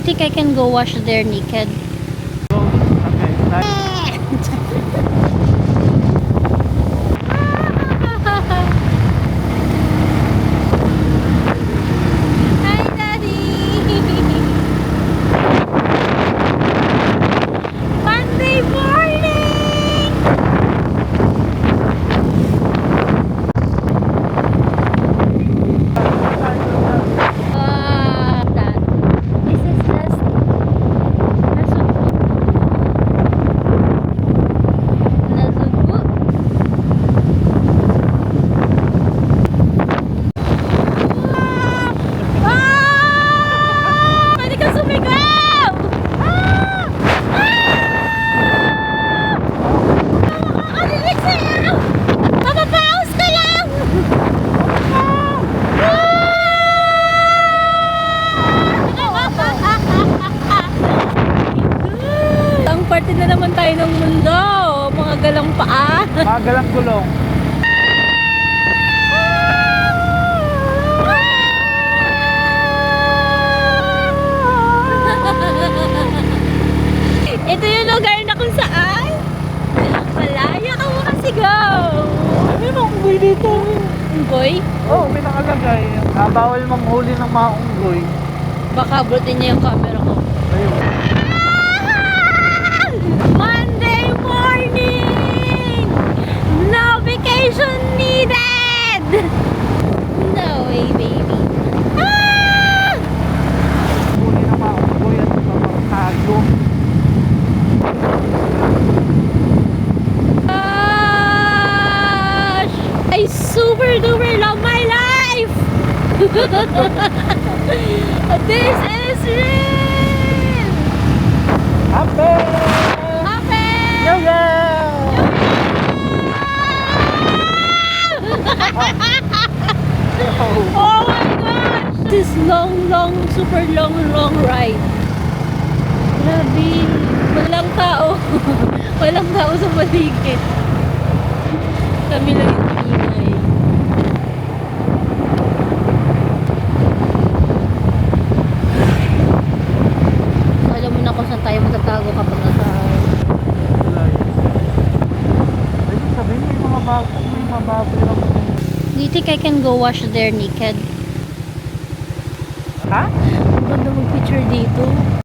think I can go wash there naked? Hi, Daddy! Monday morning! Dad. This is just Nasugbu. Pwede ka sumigaw! Nakakalilig sa'yo! Mapapaus ka lang! Ang parte na naman tayo ng mundo, mga galang paa. Magalang gulong. Ito yung lugar na kung saan malaya ka makasigaw. May mga unggoy dito. Unggoy? Oo, may nakalagay. Bawal manghuli ng mga unggoy. Baka abutin niya yung camera ko. Ayun. Monday morning! No vacation needed! No way, baby. Huli ng mga unggoy at mapagtago. Gosh! I super duper love my life! This is real! Happy! Happy! New Year! Oh my gosh! This long, super long ride. Grabe. Walang tao. Walang tao sa paligid. Kami lang yung ingay. Alam mo na kung saan tayo magtatago kapag nasa... Ayun, sabihin may mga baboy lang. Do you think I can go wash there naked? Ha? Ganda mag-picture dito.